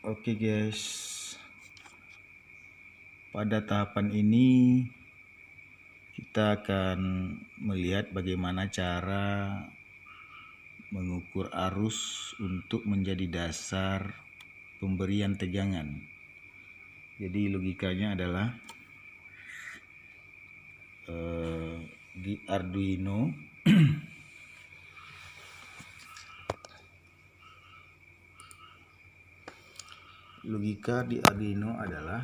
Oke guys, pada tahapan ini kita akan melihat bagaimana cara mengukur arus untuk menjadi dasar pemberian tegangan. Jadi logikanya adalah di Arduino adalah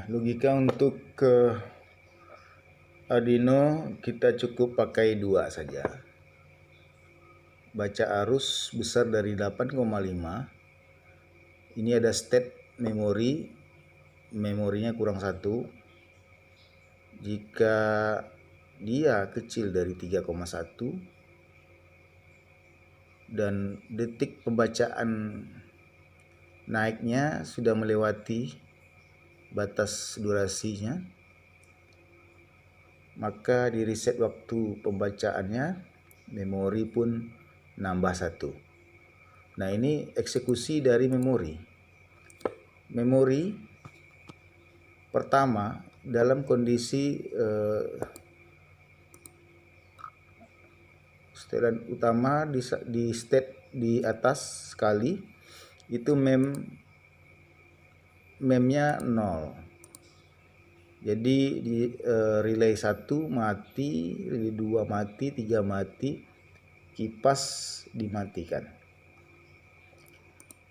logika untuk Arduino kita cukup pakai dua saja. Baca arus besar dari 8,5. Ini ada state memorinya kurang 1. Jika dia kecil dari 3,1 dan detik pembacaan naiknya sudah melewati batas durasinya, maka di reset waktu pembacaannya, memori pun nambah 1. Nah, ini eksekusi dari memori. Memori pertama dalam kondisi setelan utama di state di atas sekali itu memnya 0. Jadi di relay 1 mati, relay 2 mati, 3 mati, kipas dimatikan.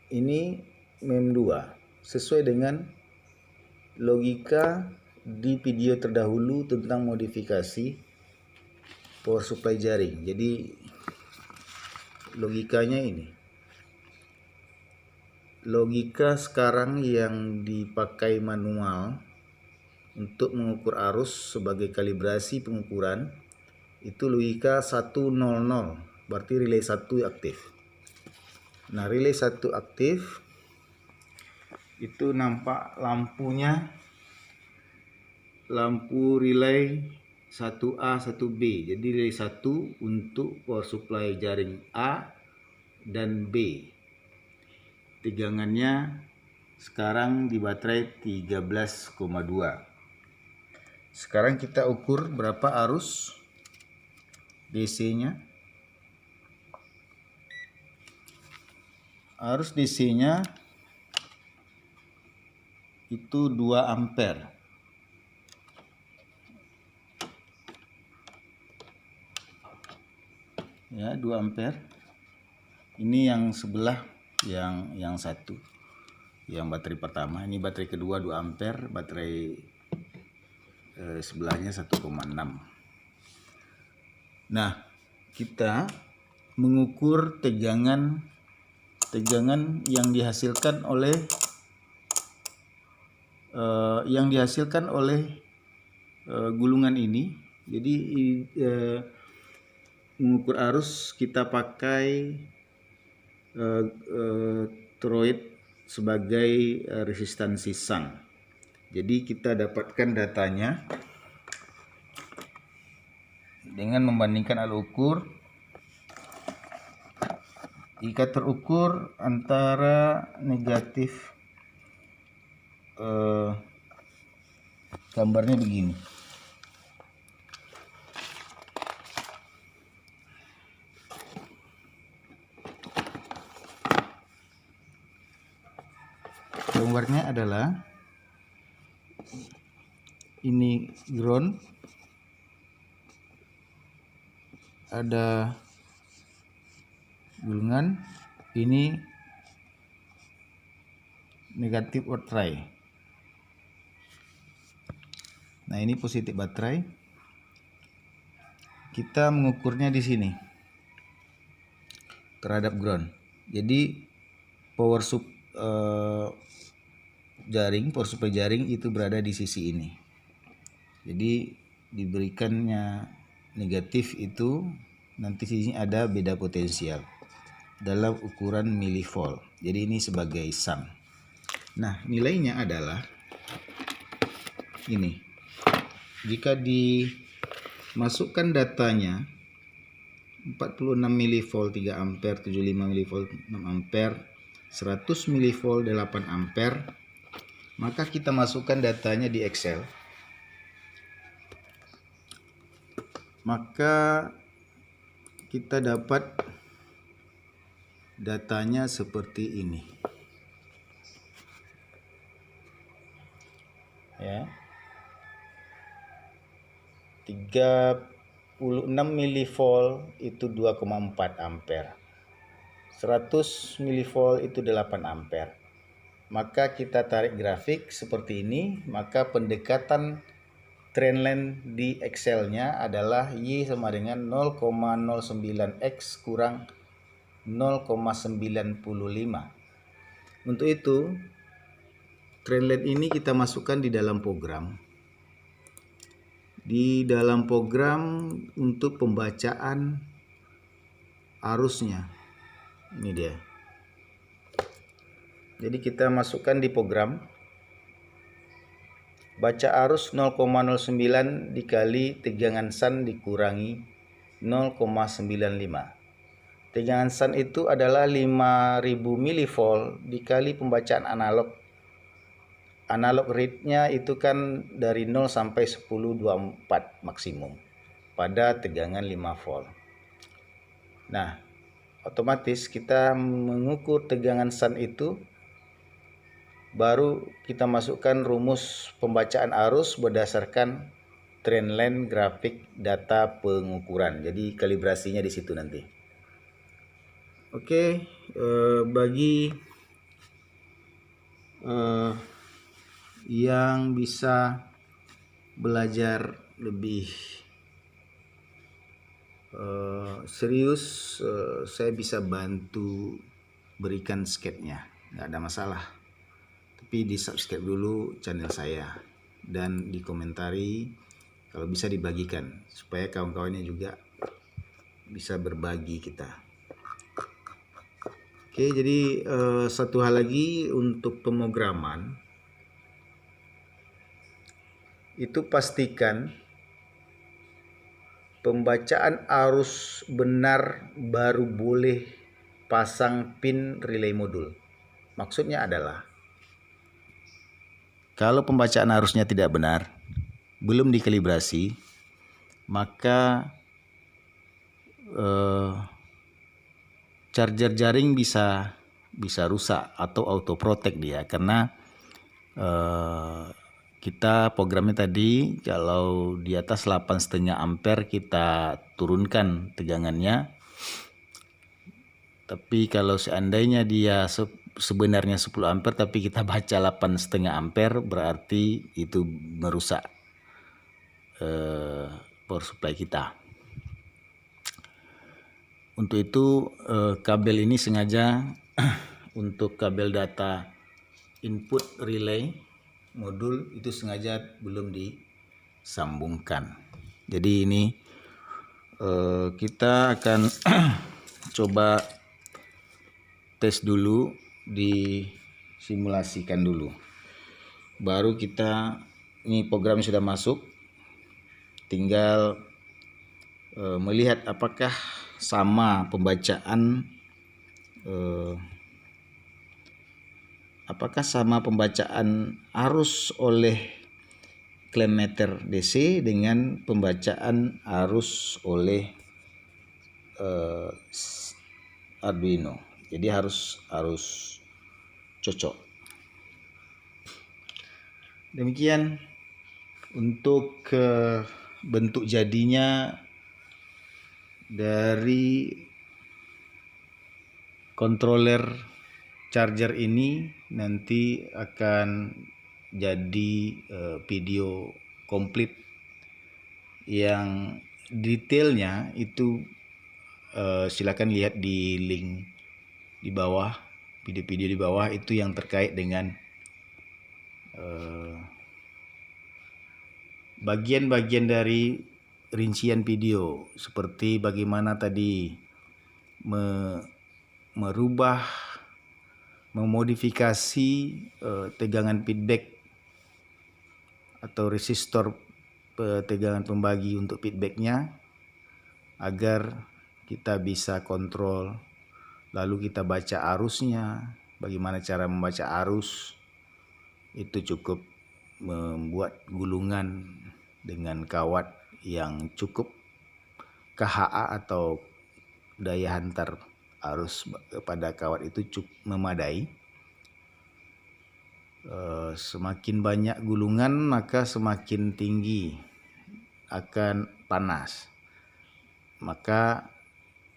Ini mem 2 sesuai dengan logika di video terdahulu tentang modifikasi power supply jaring. Jadi logikanya ini. Logika sekarang yang dipakai manual untuk mengukur arus sebagai kalibrasi pengukuran itu logika 100, berarti relay 1 aktif. Nah, relay 1 aktif itu nampak lampunya, lampu relay 1A 1B. Jadi relay 1 untuk power supply jaring A dan B. Tegangannya sekarang di baterai 13,2. Sekarang kita ukur berapa arus DC-nya. Arus DC-nya itu 2 ampere. Ya, 2 ampere. Ini yang sebelah yang satu. Yang baterai pertama, ini baterai kedua 2 ampere, baterai sebelahnya 1,6. Nah, kita mengukur tegangan yang dihasilkan oleh gulungan ini. Jadi mengukur arus kita pakai toroid sebagai resistansi sang. Jadi kita dapatkan datanya dengan membandingkan alat ukur. Jika terukur antara negatif, gambarnya begini. Gambarnya adalah ini ground, ada gulungan, ini negatif baterai. Nah, ini positif baterai. Kita mengukurnya di sini terhadap ground. Jadi power supply jaring itu berada di sisi ini. Jadi diberikannya negatif itu nanti sini ada beda potensial dalam ukuran milivolt. Jadi ini sebagai sum. Nah, nilainya adalah ini. Jika dimasukkan datanya 46 mV 3 ampere, 75 mV 6 ampere, 100 mV 8 ampere, maka kita masukkan datanya di Excel. Maka kita dapat datanya seperti ini. Ya. 36 mV itu 2,4 ampere. 100 mV itu 8 ampere. Maka kita tarik grafik seperti ini, maka pendekatan trendline di Excel-nya adalah Y sama dengan 0,09X kurang 0,95. Untuk itu, trendline ini kita masukkan di dalam program. Di dalam program untuk pembacaan arusnya. Ini dia. Jadi kita masukkan di program. Baca arus 0,09 dikali tegangan sun dikurangi 0,95. Tegangan sun itu adalah 5000 mV dikali pembacaan analog. Analog rate-nya itu kan dari 0 sampai 1024 maksimum pada tegangan 5 volt. Nah, otomatis kita mengukur tegangan sun itu, baru kita masukkan rumus pembacaan arus berdasarkan trendline grafik data pengukuran. Jadi kalibrasinya di situ nanti. Oke, bagi yang bisa belajar lebih serius, saya bisa bantu berikan sketnya, nggak ada masalah. Tapi di subscribe dulu channel saya dan dikomentari, kalau bisa dibagikan supaya kawan-kawannya juga bisa berbagi kita. Oke, jadi satu hal lagi untuk pemrograman, itu pastikan pembacaan arus benar baru boleh pasang pin relay modul. Maksudnya adalah kalau pembacaan arusnya tidak benar, belum dikalibrasi, maka charger jaring bisa rusak atau auto protect dia, karena kita programnya tadi kalau di atas 8,5 ampere kita turunkan tegangannya. Tapi kalau seandainya dia sebenarnya 10 ampere tapi kita baca 8,5 ampere, berarti itu merusak power supply kita. Untuk itu kabel ini sengaja untuk kabel data input relay modul itu sengaja belum disambungkan. Jadi ini kita akan coba tes dulu, disimulasikan dulu. Baru kita, ini program sudah masuk, tinggal melihat apakah sama pembacaan arus oleh clamp meter DC dengan pembacaan arus oleh Arduino. Jadi harus cocok. Demikian untuk bentuk jadinya dari controller charger ini. Nanti akan jadi video komplit yang detailnya itu silakan lihat di link di bawah, video-video di bawah itu yang terkait dengan bagian-bagian dari rincian video, seperti bagaimana tadi merubah memodifikasi tegangan feedback atau resistor tegangan pembagi untuk feedbacknya agar kita bisa kontrol. Lalu kita baca arusnya. Bagaimana cara membaca arus? Itu cukup membuat gulungan dengan kawat yang cukup KHA atau daya hantar arus pada kawat itu cukup memadai. Semakin banyak gulungan maka semakin tinggi akan panas. Maka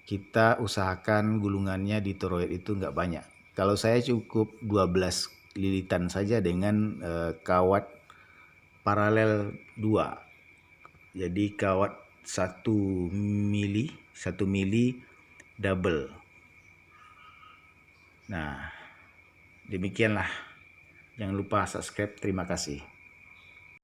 kita usahakan gulungannya di toroid itu enggak banyak. Kalau saya cukup 12 lilitan saja dengan kawat paralel 2. Jadi kawat 1 mili double. Nah, demikianlah. Jangan lupa subscribe. Terima kasih.